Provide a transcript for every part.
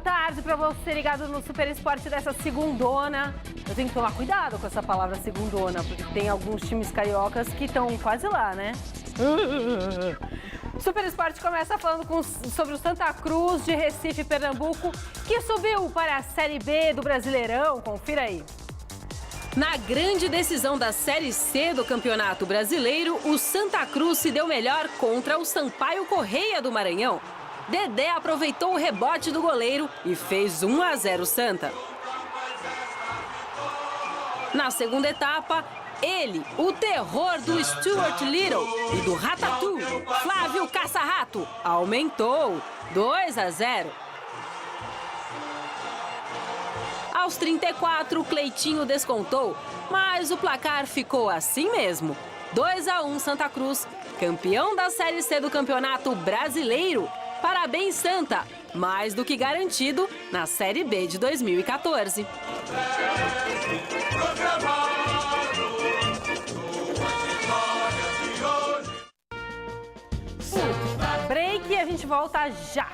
tarde para você ligado no Super Esporte dessa segundona. Eu tenho que tomar cuidado com essa palavra segundona, porque tem alguns times cariocas que estão quase lá, né? Super Esporte começa falando sobre o Santa Cruz de Recife, Pernambuco, que subiu para a Série B do Brasileirão. Confira aí. Na grande decisão da Série C do Campeonato Brasileiro, o Santa Cruz se deu melhor contra o Sampaio Corrêa do Maranhão. Dedé aproveitou o rebote do goleiro e fez 1-0 Santa. Na segunda etapa, ele, o terror do Stuart Little e do Ratatouille, Flávio Caça-Rato, aumentou 2-0. Aos 34, Cleitinho descontou, mas o placar ficou assim mesmo. 2-1 Santa Cruz, campeão da Série C do Campeonato Brasileiro. Parabéns, Santa! Mais do que garantido na Série B de 2014. Break e a gente volta já!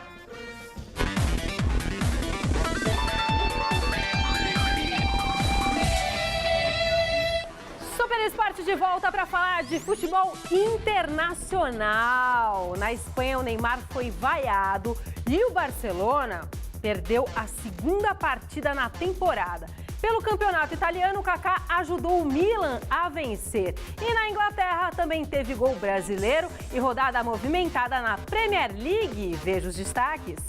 Super Esporte de volta para falar de futebol internacional. Na Espanha, o Neymar foi vaiado e o Barcelona perdeu a segunda partida na temporada. Pelo campeonato italiano, o Kaká ajudou o Milan a vencer. E na Inglaterra também teve gol brasileiro e rodada movimentada na Premier League. Veja os destaques.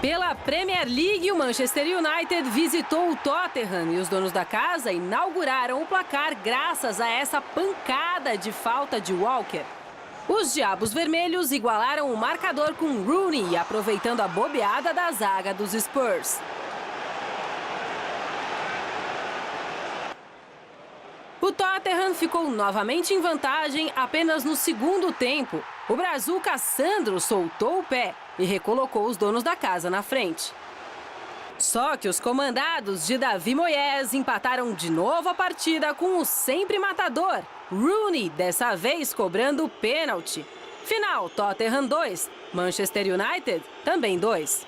Pela Premier League, o Manchester United visitou o Tottenham e os donos da casa inauguraram o placar graças a essa pancada de falta de Walker. Os Diabos Vermelhos igualaram o marcador com Rooney, aproveitando a bobeada da zaga dos Spurs. O Tottenham ficou novamente em vantagem apenas no segundo tempo. O brazuca Sandro soltou o pé e recolocou os donos da casa na frente. Só que os comandados de Davi Moyes empataram de novo a partida com o sempre matador, Rooney, dessa vez cobrando pênalti. Final, Tottenham 2, Manchester United também 2.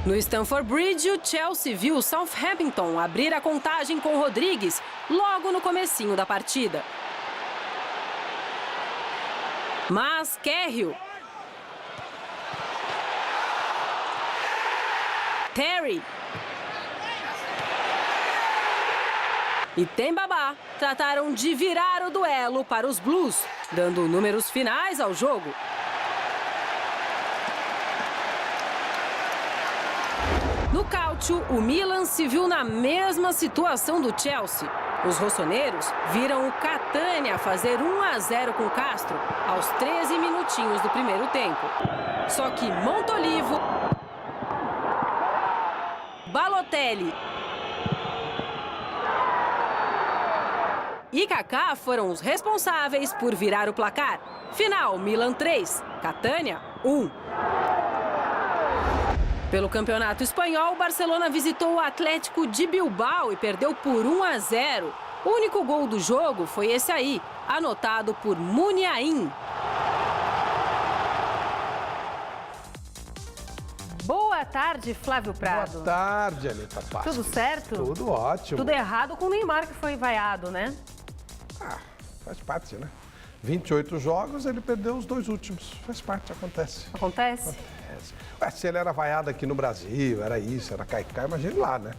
No Stamford Bridge, o Chelsea viu o Southampton abrir a contagem com Rodrigues logo no comecinho da partida. Mas Cahill, Terry e Dembaba trataram de virar o duelo para os Blues, dando números finais ao jogo. No Calcio, o Milan se viu na mesma situação do Chelsea. Os rossoneiros viram o Catania fazer 1-0 com Castro aos 13 minutinhos do primeiro tempo. Só que Montolivo, Balotelli e Kaká foram os responsáveis por virar o placar. Final, Milan 3, Catania 1. Pelo Campeonato Espanhol, o Barcelona visitou o Atlético de Bilbao e perdeu por 1-0. O único gol do jogo foi esse aí, anotado por Muniain. Boa tarde, Flávio Prado. Boa tarde, Anitta Passos. Tudo certo? Tudo ótimo. Tudo errado com o Neymar, que foi vaiado, né? Faz parte, né? 28 jogos, ele perdeu os 2 últimos. Faz parte, acontece. Acontece? Ué, se ele era vaiado aqui no Brasil, era isso, era caicai, imagine lá, né?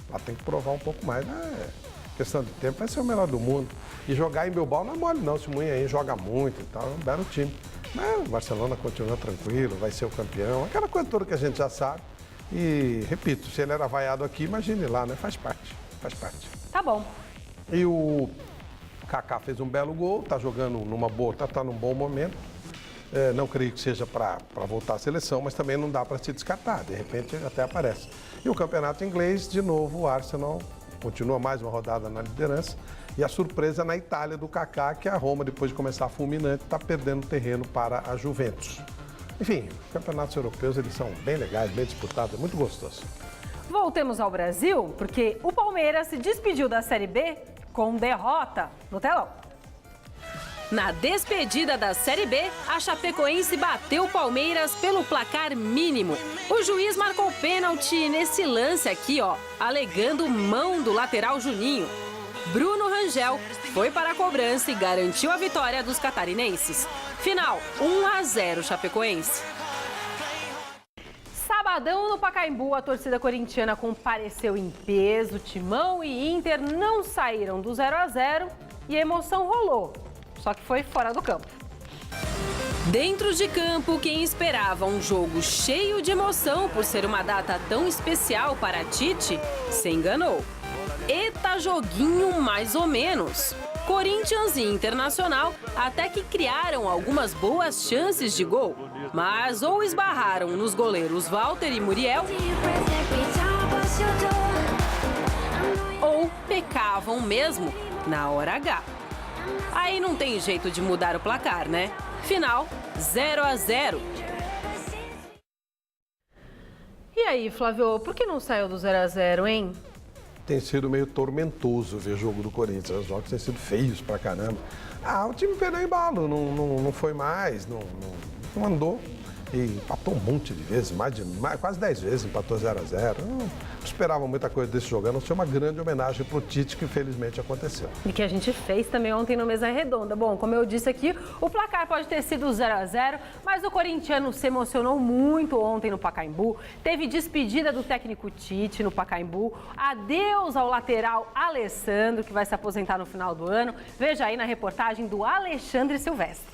Lá tem que provar um pouco mais, né? Questão de tempo, vai ser o melhor do mundo. E jogar em Bilbao não é mole não, se o Muniain joga muito e tal, é um belo time. Mas o Barcelona continua tranquilo, vai ser o campeão, aquela coisa toda que a gente já sabe. E, repito, se ele era vaiado aqui, imagine lá, né? Faz parte, faz parte. Tá bom. E o Kaká fez um belo gol, tá jogando numa boa, tá num bom momento. Não creio que seja para voltar à seleção, mas também não dá para se descartar, de repente até aparece. E o campeonato inglês, de novo, o Arsenal continua mais uma rodada na liderança. E a surpresa na Itália do Kaká, que a Roma, depois de começar fulminante, está perdendo terreno para a Juventus. Enfim, os campeonatos europeus eles são bem legais, bem disputados, é muito gostoso. Voltemos ao Brasil, porque o Palmeiras se despediu da Série B com derrota no telão. Na despedida da Série B, a Chapecoense bateu o Palmeiras pelo placar mínimo. O juiz marcou pênalti nesse lance aqui, ó, alegando mão do lateral Juninho. Bruno Rangel foi para a cobrança e garantiu a vitória dos catarinenses. Final, 1-0 Chapecoense. Sabadão no Pacaembu, a torcida corintiana compareceu em peso. Timão e Inter não saíram do 0-0 e a emoção rolou. Só que foi fora do campo. Dentro de campo, quem esperava um jogo cheio de emoção por ser uma data tão especial para Tite, se enganou. Eita joguinho mais ou menos. Corinthians e Internacional até que criaram algumas boas chances de gol, mas ou esbarraram nos goleiros Walter e Muriel, ou pecavam mesmo na hora H. Aí não tem jeito de mudar o placar, né? Final, 0-0. E aí, Flávio, por que não saiu do 0-0, hein? Tem sido meio tormentoso ver jogo do Corinthians. Os jogos têm sido feios pra caramba. O time perdeu embalo, não foi mais, não andou. E empatou um monte de vezes, quase 10 vezes empatou 0-0. Não esperava muita coisa desse jogo, a não ser uma grande homenagem pro Tite, que infelizmente aconteceu. E que a gente fez também ontem no Mesa Redonda. Bom, como eu disse aqui, o placar pode ter sido 0-0, mas o corintiano se emocionou muito ontem no Pacaembu. Teve despedida do técnico Tite no Pacaembu. Adeus ao lateral Alessandro, que vai se aposentar no final do ano. Veja aí na reportagem do Alexandre Silvestre.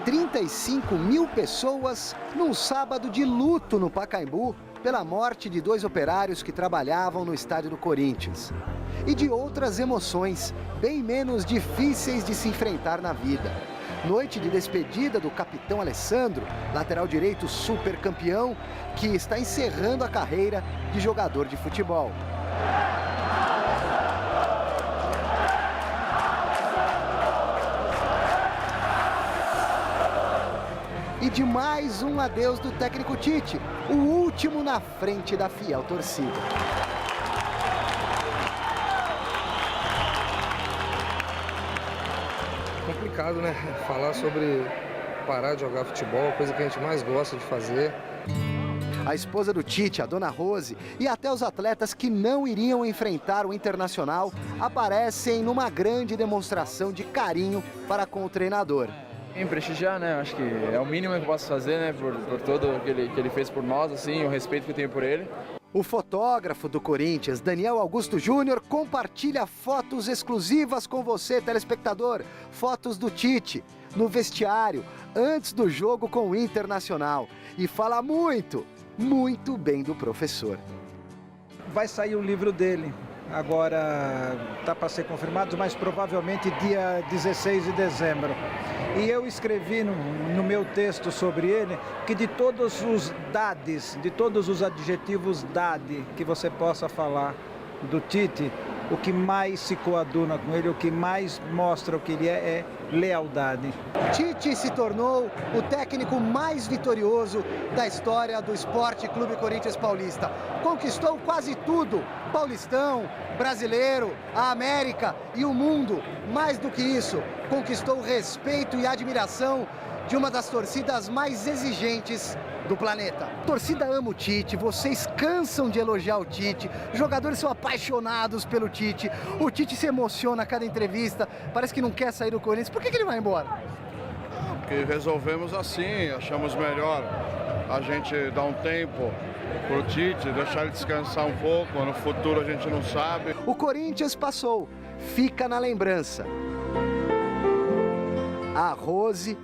35 mil pessoas num sábado de luto no Pacaembu pela morte de 2 operários que trabalhavam no estádio do Corinthians. E de outras emoções bem menos difíceis de se enfrentar na vida. Noite de despedida do capitão Alessandro, lateral direito super campeão, que está encerrando a carreira de jogador de futebol. E de mais um adeus do técnico Tite, o último na frente da fiel torcida. Complicado, né? Falar sobre parar de jogar futebol, a coisa que a gente mais gosta de fazer. A esposa do Tite, a dona Rose, e até os atletas que não iriam enfrentar o Internacional aparecem numa grande demonstração de carinho para com o treinador. Em prestigiar, né? Acho que é o mínimo que eu posso fazer, né? Por tudo que ele fez por nós, assim, o respeito que eu tenho por ele. O fotógrafo do Corinthians, Daniel Augusto Júnior, compartilha fotos exclusivas com você, telespectador. Fotos do Tite no vestiário, antes do jogo com o Internacional. E fala muito bem do professor. Vai sair o livro dele. Agora está para ser confirmado, mas provavelmente dia 16 de dezembro. E eu escrevi no meu texto sobre ele que de todos os dades, de todos os adjetivos dade que você possa falar do Tite, o que mais se coaduna com ele, o que mais mostra o que ele é lealdade. Tite se tornou o técnico mais vitorioso da história do Esporte Clube Corinthians Paulista. Conquistou quase tudo, Paulistão, Brasileiro, a América e o mundo. Mais do que isso, conquistou o respeito e a admiração de uma das torcidas mais exigentes do planeta. A torcida ama o Tite, vocês cansam de elogiar o Tite, os jogadores são apaixonados pelo Tite, o Tite se emociona a cada entrevista, parece que não quer sair do Corinthians. Por que ele vai embora? Porque resolvemos assim, achamos melhor a gente dar um tempo pro Tite, deixar ele descansar um pouco, no futuro a gente não sabe. O Corinthians passou, fica na lembrança. A Rose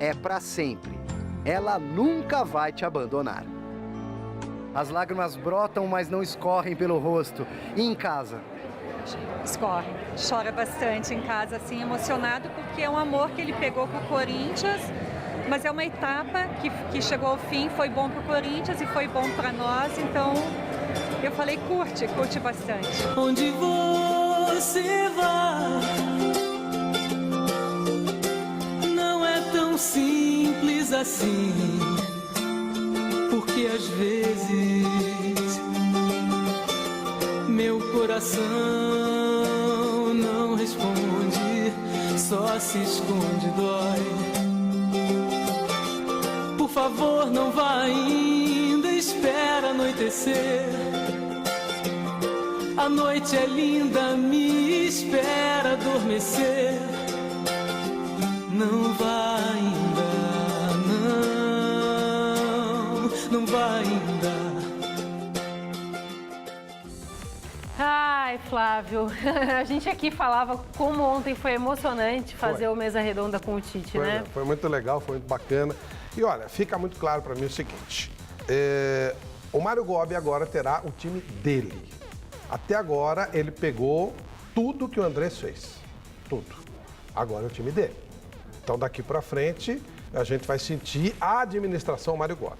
é para sempre. Ela nunca vai te abandonar. As lágrimas brotam, mas não escorrem pelo rosto. E em casa? Escorre. Chora bastante em casa, assim, emocionado, porque é um amor que ele pegou com o Corinthians, mas é uma etapa que chegou ao fim, foi bom para o Corinthians e foi bom para nós, então eu falei, curte bastante. Onde você vai, não é tão simples assim, porque às vezes meu coração não responde só se esconde dói. Por favor, não vá ainda, espera anoitecer. A noite é linda, me espera adormecer. Não vá ainda, não vá ainda. Ai, Flávio, a gente aqui falava como ontem foi emocionante fazer o Mesa Redonda com o Tite, né? Foi muito legal, foi muito bacana. E olha, fica muito claro para mim o seguinte, o Mário Gobi agora terá o time dele. Até agora ele pegou tudo que o Andrés fez, tudo. Agora é o time dele. Então daqui para frente a gente vai sentir a administração Mário Gobi.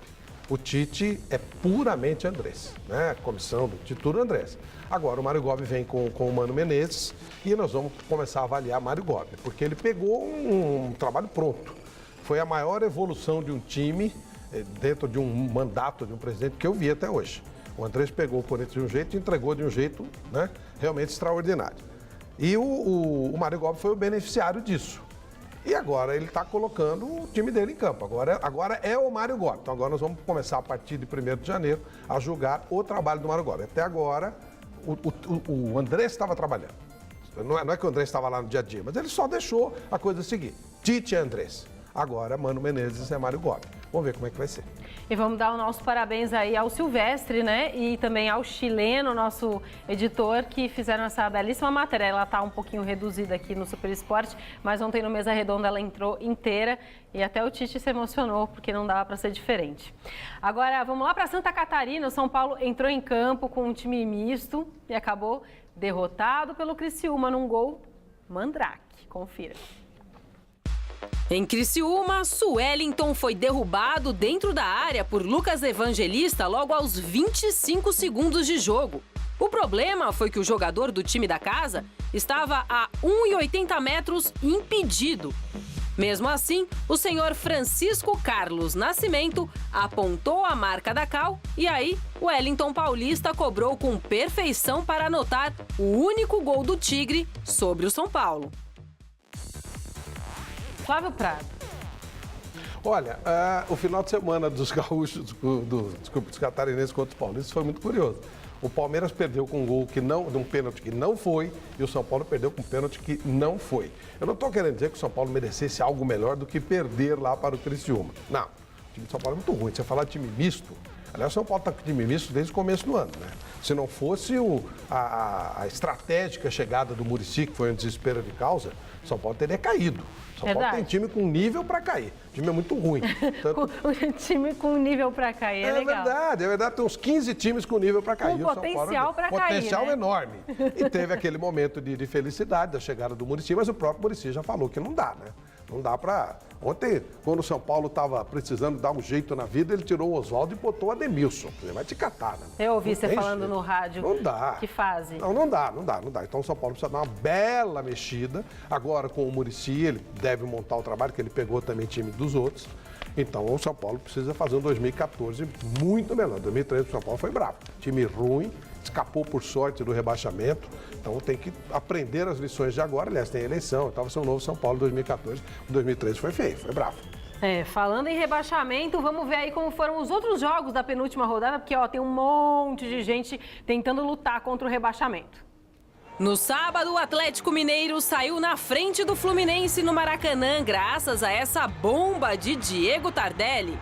O Tite é puramente Andrés, né? Comissão do Tite, Andrés. Agora o Mário Gobi vem com o Mano Menezes e nós vamos começar a avaliar Mário Gobi, porque ele pegou um trabalho pronto. Foi a maior evolução de um time dentro de um mandato de um presidente que eu vi até hoje. O Andrés pegou o Corinthians de um jeito e entregou de um jeito, né, realmente extraordinário. E o Mário Gobi foi o beneficiário disso. E agora ele está colocando o time dele em campo. Agora é o Mário Gobi. Então agora nós vamos começar a partir de 1º de janeiro a julgar o trabalho do Mário Gobi. Até agora o Andrés estava trabalhando. Não é que o Andrés estava lá no dia a dia, mas ele só deixou a coisa seguir. Tite é Andrés. Agora, Mano Menezes é Mário Gobi. Vamos ver como é que vai ser. E vamos dar o nosso parabéns aí ao Silvestre, né? E também ao chileno, nosso editor, que fizeram essa belíssima matéria. Ela tá um pouquinho reduzida aqui no Super Esporte, mas ontem no Mesa Redonda ela entrou inteira e até o Tite se emocionou, porque não dava para ser diferente. Agora, vamos lá para Santa Catarina. O São Paulo entrou em campo com um time misto e acabou derrotado pelo Criciúma num gol mandrake. Confira. Em Criciúma, Suelington foi derrubado dentro da área por Lucas Evangelista logo aos 25 segundos de jogo. O problema foi que o jogador do time da casa estava a 1,80 metros impedido. Mesmo assim, o senhor Francisco Carlos Nascimento apontou a marca da cal e aí o Wellington Paulista cobrou com perfeição para anotar o único gol do Tigre sobre o São Paulo. Flávio Prado. Olha, o final de semana dos gaúchos, dos catarinenses contra os paulistas foi muito curioso. O Palmeiras perdeu com um gol que não, de um pênalti que não foi, e o São Paulo perdeu com um pênalti que não foi. Eu não estou querendo dizer que o São Paulo merecesse algo melhor do que perder lá para o Criciúma. Não, o time do São Paulo é muito ruim. Você falar de time misto, aliás, o São Paulo está com time misto desde o começo do ano, né? Se não fosse a estratégica chegada do Muricy, que foi um desespero de causa, o São Paulo teria caído. O São Paulo tem time com nível para cair. O time é muito ruim. Tanto... time com nível para cair, é legal. É verdade. Tem uns 15 times com nível para cair. Com potencial para cair, potencial né? enorme. E teve aquele momento de felicidade da chegada do Muricy, mas o próprio Muricy já falou que não dá, né? Não dá para... Ontem, quando o São Paulo estava precisando dar um jeito na vida, ele tirou o Oswaldo e botou o Ademilson. Ele vai te catar, né? Eu ouvi você falando no rádio. Não dá. Que fase? Não dá. Então o São Paulo precisa dar uma bela mexida. Agora com o Muricy, ele deve montar o trabalho, que ele pegou também time dos outros. Então o São Paulo precisa fazer um 2014 muito melhor. 2013 o São Paulo foi bravo. Time ruim, escapou por sorte do rebaixamento. Então tem que aprender as lições de agora. Aliás, tem eleição. Então vai ser um novo São Paulo 2014. O 2013 foi feio, foi bravo. Falando em rebaixamento, vamos ver aí como foram os outros jogos da penúltima rodada, porque tem um monte de gente tentando lutar contra o rebaixamento. No sábado, o Atlético Mineiro saiu na frente do Fluminense no Maracanã, graças a essa bomba de Diego Tardelli.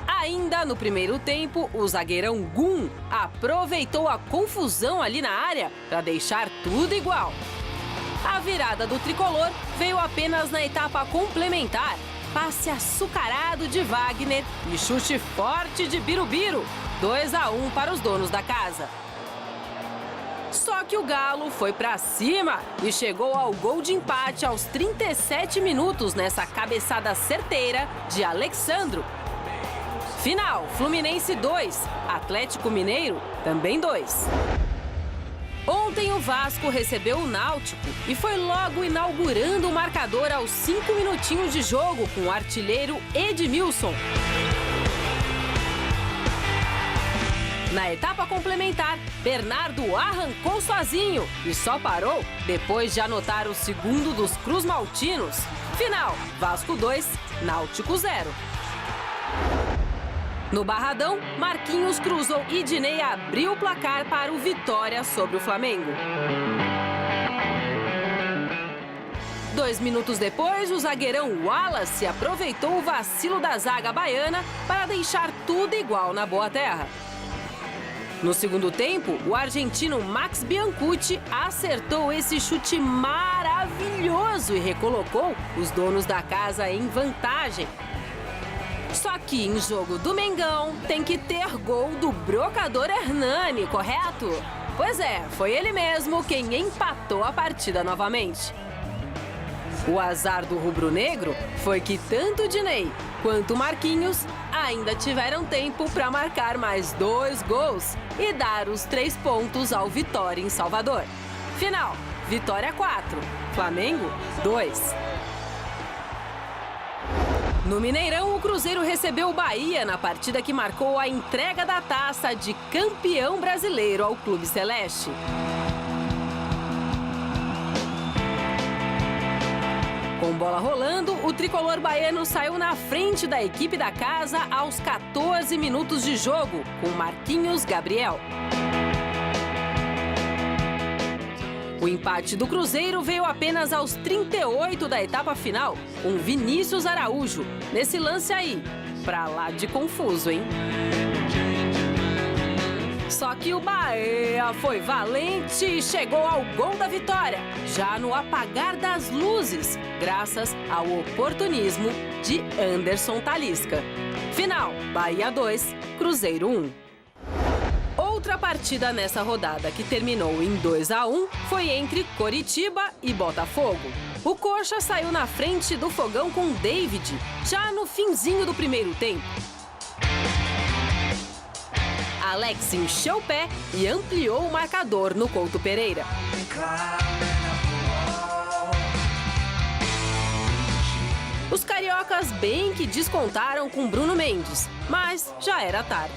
Ainda no primeiro tempo, o zagueirão Gum aproveitou a confusão ali na área para deixar tudo igual. A virada do tricolor veio apenas na etapa complementar. Passe açucarado de Wagner e chute forte de Birubiru. 2-1 para os donos da casa. Só que o Galo foi pra cima e chegou ao gol de empate aos 37 minutos nessa cabeçada certeira de Alexandro. Final, Fluminense 2, Atlético Mineiro também 2. Ontem o Vasco recebeu o Náutico e foi logo inaugurando o marcador aos 5 minutinhos de jogo com o artilheiro Edmilson. Na etapa complementar, Bernardo arrancou sozinho e só parou depois de anotar o segundo dos cruzmaltinos. Final, Vasco 2, Náutico 0. No Barradão, Marquinhos cruzou e Dinei abriu o placar para o Vitória sobre o Flamengo. 2 minutos depois, o zagueirão Wallace aproveitou o vacilo da zaga baiana para deixar tudo igual na Boa Terra. No segundo tempo, o argentino Max Biancucci acertou esse chute maravilhoso e recolocou os donos da casa em vantagem. Só que em jogo do Mengão tem que ter gol do brocador Hernani, correto? Pois é, foi ele mesmo quem empatou a partida novamente. O azar do rubro-negro foi que tanto o Dinei quanto o Marquinhos ainda tiveram tempo para marcar mais 2 gols e dar os 3 pontos ao Vitória em Salvador. Final, Vitória 4, Flamengo 2. No Mineirão, o Cruzeiro recebeu o Bahia na partida que marcou a entrega da taça de campeão brasileiro ao Clube Celeste. Com bola rolando, o tricolor baiano saiu na frente da equipe da casa aos 14 minutos de jogo, com Marquinhos Gabriel. O empate do Cruzeiro veio apenas aos 38 da etapa final, com Vinícius Araújo. Nesse lance aí, pra lá de confuso, hein? Só que o Bahia foi valente e chegou ao gol da vitória, já no apagar das luzes, graças ao oportunismo de Anderson Talisca. Final, Bahia 2, Cruzeiro 1. Outra partida nessa rodada que terminou em 2-1 foi entre Coritiba e Botafogo. O Coxa saiu na frente do Fogão com David, já no finzinho do primeiro tempo. Alex encheu o pé e ampliou o marcador no Couto Pereira. Os cariocas bem que descontaram com Bruno Mendes, mas já era tarde.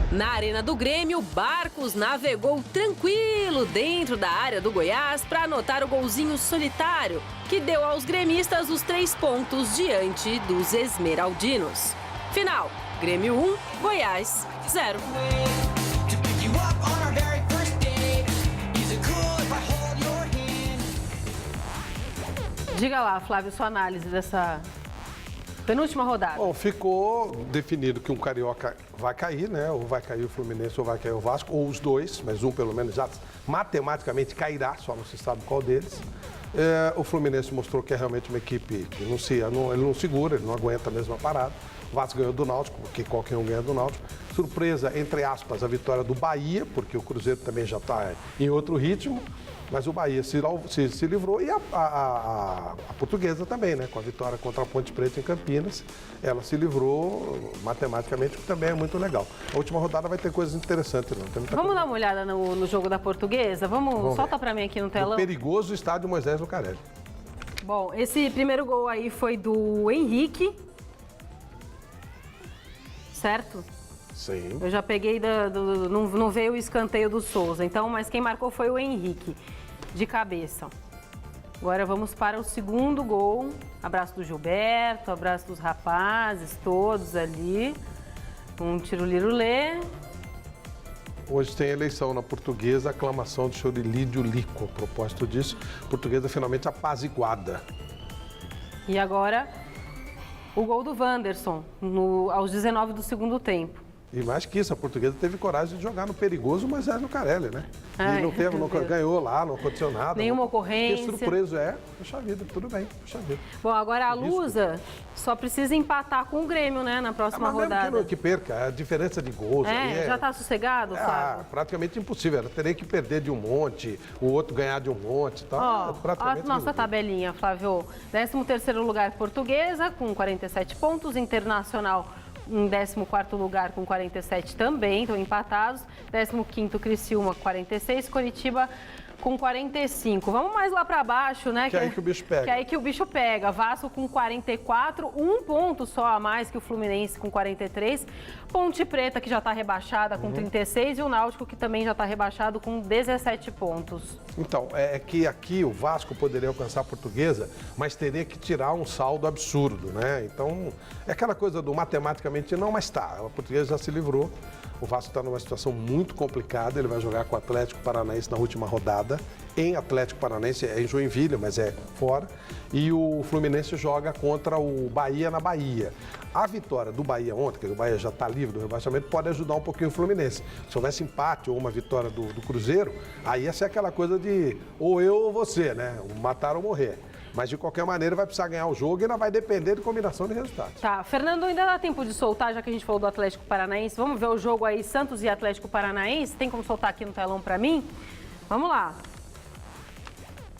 Na Arena do Grêmio, Barcos navegou tranquilo dentro da área do Goiás para anotar o golzinho solitário, que deu aos gremistas os 3 pontos diante dos esmeraldinos. Final, Grêmio 1, Goiás 0. Diga lá, Flávio, sua análise dessa penúltima rodada. Bom, ficou definido que um carioca vai cair, né? Ou vai cair o Fluminense ou vai cair o Vasco, ou os dois, mas um pelo menos já matematicamente cairá, só não se sabe qual deles. O Fluminense mostrou que é realmente uma equipe que ele não segura, ele não aguenta a mesma parada. O Vasco ganhou do Náutico, porque qualquer um ganha do Náutico. Surpresa, entre aspas, a vitória do Bahia, porque o Cruzeiro também já está em outro ritmo. Mas o Bahia se livrou e a Portuguesa também, né? Com a vitória contra a Ponte Preta em Campinas. Ela se livrou matematicamente, que também é muito legal. A última rodada vai ter coisas interessantes. Vamos dar uma olhada no jogo da Portuguesa? Vamos solta para mim aqui no telão. O perigoso estádio Moisés Lucarelli. Bom, esse primeiro gol aí foi do Henrique. Certo? Sim. Eu já peguei, não veio o escanteio do Souza, então, mas quem marcou foi o Henrique, de cabeça. Agora vamos para o segundo gol. Abraço do Gilberto, abraço dos rapazes, todos ali. Um tirolirulê. Hoje tem eleição na Portuguesa, aclamação de Chorilídio Lico. A propósito disso, Portuguesa finalmente apaziguada. E agora, o gol do Wanderson, aos 19 do segundo tempo. E mais que isso, a Portuguesa teve coragem de jogar no perigoso Moisés Lucarelli, né? E não ganhou lá, não aconteceu nada. Nenhuma ocorrência. Fiquei surpreso, puxa vida, tudo bem, puxa vida. Bom, agora a Lusa só precisa empatar com o Grêmio, né, na próxima rodada. Mesmo que perca, a diferença de gols... Já tá sossegado, Flávio? Praticamente impossível. Ela teria que perder de um monte, o outro ganhar de um monte e tal. Ó, nossa tabelinha, Flávio. 13º lugar, Portuguesa, com 47 pontos. Internacional, em 14º lugar, com 47 também, estão empatados. 15º, Criciúma, 46. Coritiba, com 45. Vamos mais lá para baixo, né? Que é aí que o bicho pega. Que é aí que o bicho pega. Vasco com 44, 1 ponto só a mais que o Fluminense com 43. Ponte Preta, que já está rebaixada com 36, e o Náutico, que também já está rebaixado com 17 pontos. Então, é que aqui o Vasco poderia alcançar a Portuguesa, mas teria que tirar um saldo absurdo, né? Então, é aquela coisa do matematicamente não, mas tá, a Portuguesa já se livrou. O Vasco está numa situação muito complicada, ele vai jogar com o Atlético Paranaense na última rodada, em Atlético Paranaense, é em Joinville, mas é fora, e o Fluminense joga contra o Bahia na Bahia. A vitória do Bahia ontem, que o Bahia já está livre do rebaixamento, pode ajudar um pouquinho o Fluminense. Se houvesse empate ou uma vitória do Cruzeiro, aí ia ser aquela coisa de ou eu ou você, né? Matar ou morrer. Mas, de qualquer maneira, vai precisar ganhar o jogo e ainda vai depender de combinação de resultados. Tá, Fernando, ainda dá tempo de soltar, já que a gente falou do Atlético Paranaense. Vamos ver o jogo aí, Santos e Atlético Paranaense. Tem como soltar aqui no telão pra mim? Vamos lá.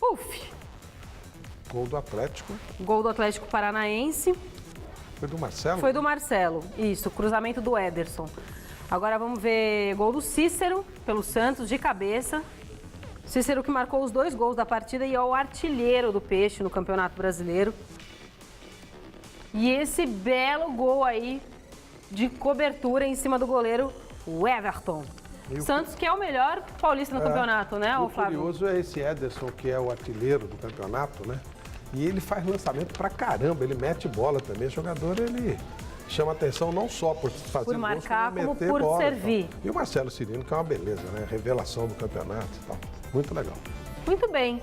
Uf. Gol do Atlético. Gol do Atlético Paranaense. Foi do Marcelo? Foi do Marcelo, isso, cruzamento do Ederson. Agora vamos ver gol do Cícero, pelo Santos, de cabeça. Cícero que marcou os 2 gols da partida e é o artilheiro do Peixe no Campeonato Brasileiro. E esse belo gol aí de cobertura em cima do goleiro, o Everton. Santos, que é o melhor paulista no campeonato, né, o Flávio? O curioso é esse Ederson, que é o artilheiro do campeonato, né? E ele faz lançamento pra caramba, ele mete bola também. O jogador, ele chama atenção não só por fazer por marcar, gols, como meter por bola, servir. E o Marcelo Cirino, que é uma beleza, né? Revelação do campeonato e tal. Muito legal. Muito bem.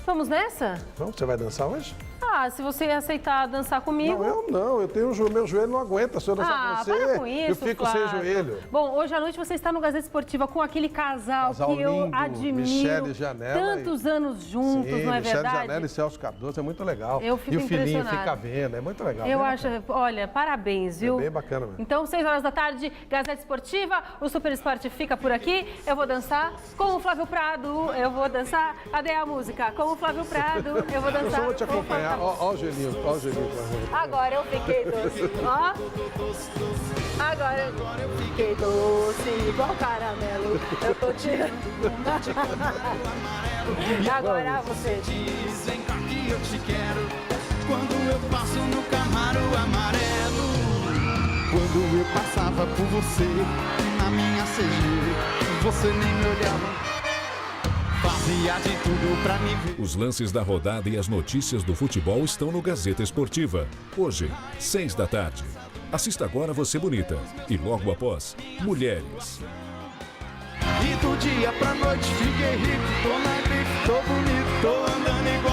Vamos nessa? Vamos, você vai dançar hoje? Ah, se você aceitar dançar comigo... Não, eu não. Eu tenho meu joelho não aguenta. Se eu dançar com você, para com isso, eu fico Flávio. sem joelho. Bom, hoje à noite você está no Gazeta Esportiva com aquele casal que eu lindo, admiro. Michele Janela. Tantos anos juntos, Sim, não é Michele verdade? Janela e Celso Cardoso, é muito legal. Eu fico e o filhinho impressionada. fica vendo, é muito legal. Eu bem acho, bacana. olha, parabéns, viu? É bem bacana mesmo. Então, 6 horas da tarde, Gazeta Esportiva, o Super Esporte fica por aqui. Eu vou dançar com o Flávio Prado, eu vou dançar. Cadê a música? Com o Flávio Prado, eu vou dançar. Eu só vou te com o acompanhar. Flávio Prado. Ó o gelinho pra rua. Agora eu fiquei doce, ó. Agora eu fiquei doce, igual caramelo. Eu tô tirando. Agora você Diz, vem cá que eu te quero. Quando eu passo no Camaro amarelo. Quando eu passava por você na minha CG, você nem me olhava. Fazia de tudo pra me ver. Os lances da rodada e as notícias do futebol estão no Gazeta Esportiva. Hoje, 6 da tarde. Assista agora Você Bonita. E logo após, Mulheres. E do dia pra noite fiquei rico, tô na grife, tô bonito, tô andando igual